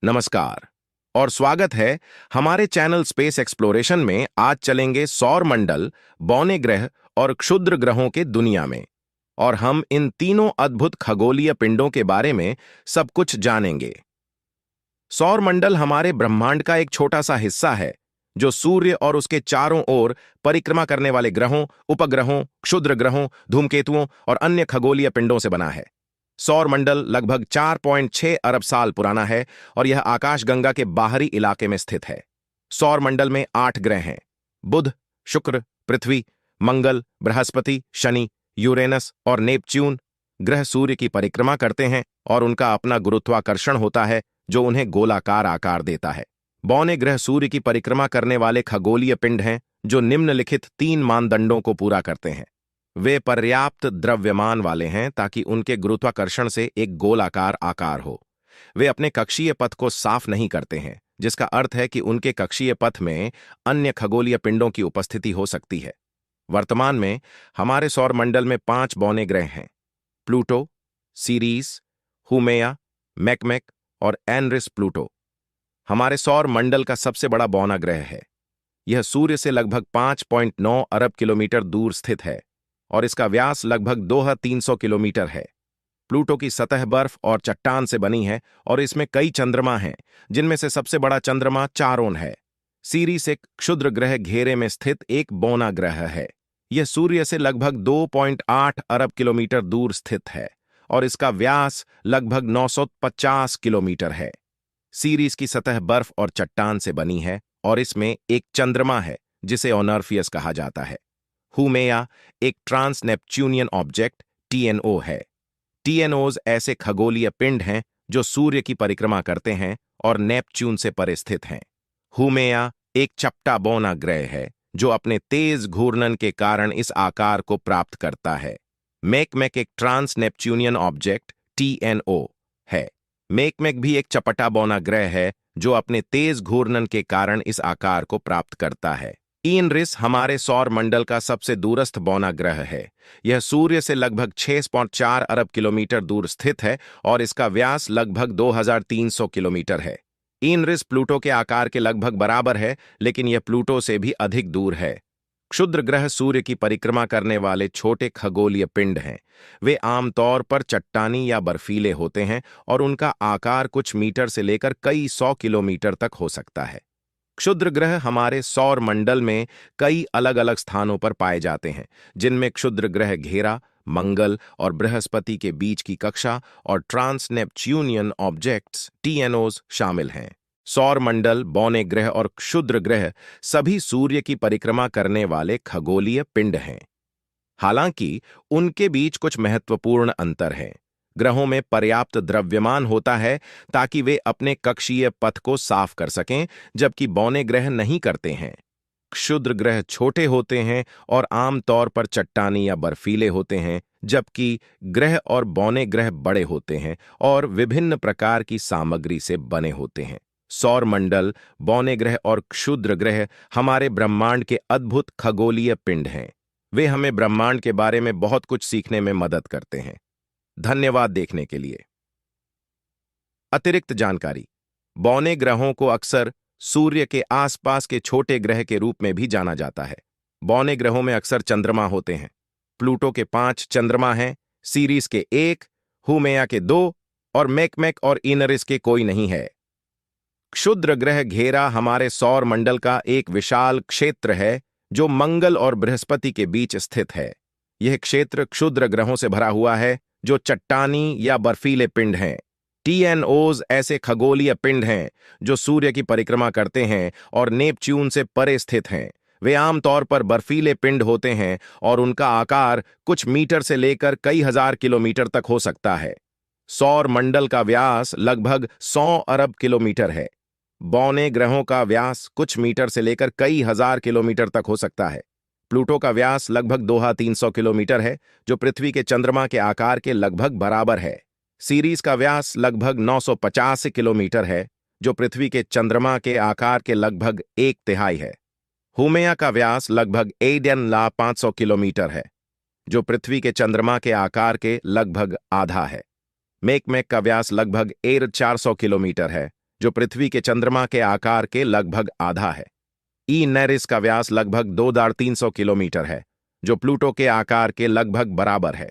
नमस्कार और स्वागत है हमारे चैनल स्पेस एक्सप्लोरेशन में। आज चलेंगे सौर मंडल, बौने ग्रह और क्षुद्र ग्रहों के दुनिया में, और हम इन तीनों अद्भुत खगोलीय पिंडों के बारे में सब कुछ जानेंगे। सौर मंडल हमारे ब्रह्मांड का एक छोटा सा हिस्सा है जो सूर्य और उसके चारों ओर परिक्रमा करने वाले ग्रहों, उपग्रहों, क्षुद्र ग्रहों, धूमकेतुओं और अन्य खगोलीय पिंडों से बना है। सौर मंडल लगभग 4.6 अरब साल पुराना है और यह आकाशगंगा के बाहरी इलाके में स्थित है। सौर मंडल में 8 ग्रह हैं: बुध, शुक्र, पृथ्वी, मंगल, बृहस्पति, शनि, यूरेनस और नेपच्यून। ग्रह सूर्य की परिक्रमा करते हैं और उनका अपना गुरुत्वाकर्षण होता है जो उन्हें गोलाकार आकार देता है। बौने ग्रह सूर्य की परिक्रमा करने वाले खगोलीय पिंड हैं जो निम्नलिखित 3 मानदंडों को पूरा करते हैं। वे पर्याप्त द्रव्यमान वाले हैं ताकि उनके गुरुत्वाकर्षण से एक गोलाकार आकार हो। वे अपने कक्षीय पथ को साफ नहीं करते हैं, जिसका अर्थ है कि उनके कक्षीय पथ में अन्य खगोलीय पिंडों की उपस्थिति हो सकती है। वर्तमान में हमारे सौर मंडल में 5 बौने ग्रह हैं: प्लूटो, सीरीस, हुमेया, मैकमेक और एनरिस प्लूटो। हमारे सौर मंडल का सबसे बड़ा बौना ग्रह है। यह सूर्य से लगभग 5.9 अरब किलोमीटर दूर स्थित है और इसका व्यास लगभग 2300 किलोमीटर है। प्लूटो की सतह बर्फ और चट्टान से बनी है और इसमें कई चंद्रमा हैं, जिनमें से सबसे बड़ा चंद्रमा चारोन है। सीरीस एक क्षुद्र ग्रह घेरे में स्थित एक बौना ग्रह है। यह सूर्य से लगभग 2.8 अरब किलोमीटर दूर स्थित है और इसका व्यास लगभग 950 किलोमीटर है। सीरीस की सतह बर्फ और चट्टान से बनी है और इसमें एक चंद्रमा है जिसे ओनर्फियस कहा जाता है। हुमेया एक ट्रांस नेपच्यूनियन ऑब्जेक्ट टीएनओ है। टीएनओज ऐसे खगोलीय पिंड हैं जो सूर्य की परिक्रमा करते हैं और नेपच्यून से परे स्थित हैं। हुमेया एक चपटा बौना ग्रह है जो अपने तेज घूर्णन के कारण इस आकार को प्राप्त करता है। मैकमेक एक ट्रांस नेपच्यूनियन ऑब्जेक्ट टीएनओ है। मैकमेक भी एक चपटा बौना ग्रह है जो अपने तेज घूर्णन के कारण इस आकार को प्राप्त करता है। एनरिस हमारे सौर मंडल का सबसे दूरस्थ बौना ग्रह है। यह सूर्य से लगभग 6.4 अरब किलोमीटर दूर स्थित है और इसका व्यास लगभग 2300 किलोमीटर है। एनरिस प्लूटो के आकार के लगभग बराबर है, लेकिन यह प्लूटो से भी अधिक दूर है। क्षुद्र ग्रह सूर्य की परिक्रमा करने वाले छोटे खगोलीय पिंड हैं। वे आमतौर पर चट्टानी या बर्फीले होते हैं और उनका आकार कुछ मीटर से लेकर कई 100 किलोमीटर तक हो सकता है। क्षुद्र ग्रह हमारे सौर मंडल में कई अलग अलग स्थानों पर पाए जाते हैं, जिनमें क्षुद्र ग्रह घेरा, मंगल और बृहस्पति के बीच की कक्षा और ट्रांस नेपच्यूनियन ऑब्जेक्ट्स टीएनओज शामिल हैं। सौर मंडल, बौने ग्रह और क्षुद्र ग्रह सभी सूर्य की परिक्रमा करने वाले खगोलीय पिंड हैं। हालांकि उनके बीच कुछ महत्वपूर्ण अंतर हैं। ग्रहों में पर्याप्त द्रव्यमान होता है ताकि वे अपने कक्षीय पथ को साफ कर सकें, जबकि बौने ग्रह नहीं करते हैं। क्षुद्र ग्रह छोटे होते हैं और आमतौर पर चट्टानी या बर्फीले होते हैं, जबकि ग्रह और बौने ग्रह बड़े होते हैं और विभिन्न प्रकार की सामग्री से बने होते हैं। सौर मंडल, बौने ग्रह और क्षुद्र ग्रह हमारे ब्रह्मांड के अद्भुत खगोलीय पिंड हैं। वे हमें ब्रह्मांड के बारे में बहुत कुछ सीखने में मदद करते हैं। धन्यवाद देखने के लिए। अतिरिक्त जानकारी: बौने ग्रहों को अक्सर सूर्य के आसपास के छोटे ग्रह के रूप में भी जाना जाता है। बौने ग्रहों में अक्सर चंद्रमा होते हैं। प्लूटो के 5 चंद्रमा हैं, सीरीस के 1, हुमेया के 2 और मैकमेक और एनरिस के कोई नहीं है। क्षुद्र ग्रह घेरा हमारे सौर मंडल का एक विशाल क्षेत्र है जो मंगल और बृहस्पति के बीच स्थित है। यह क्षेत्र क्षुद्र ग्रहों से भरा हुआ है जो चट्टानी या बर्फीले पिंड हैं। टीएनओज ऐसे खगोलीय पिंड हैं जो सूर्य की परिक्रमा करते हैं और नेपच्यून से परे स्थित हैं। वे आमतौर पर बर्फीले पिंड होते हैं और उनका आकार कुछ मीटर से लेकर कई हजार किलोमीटर तक हो सकता है। सौर मंडल का व्यास लगभग 100 अरब किलोमीटर है। बौने ग्रहों का व्यास कुछ मीटर से लेकर कई हजार किलोमीटर तक हो सकता है। प्लूटो का व्यास लगभग 2300 किलोमीटर है, जो पृथ्वी के चंद्रमा के आकार के लगभग बराबर है। सीरीस का व्यास लगभग 950 किलोमीटर है, जो पृथ्वी के चंद्रमा के आकार के लगभग 1/3 है। हुमेया का व्यास लगभग 8,500 किलोमीटर है, जो पृथ्वी के चंद्रमा के आकार के लगभग आधा है। मैकमेक का व्यास लगभग 400 किलोमीटर है, जो पृथ्वी के चंद्रमा के आकार के लगभग आधा है। ई नेरिस का व्यास लगभग 2,300 किलोमीटर है, जो प्लूटो के आकार के लगभग बराबर है।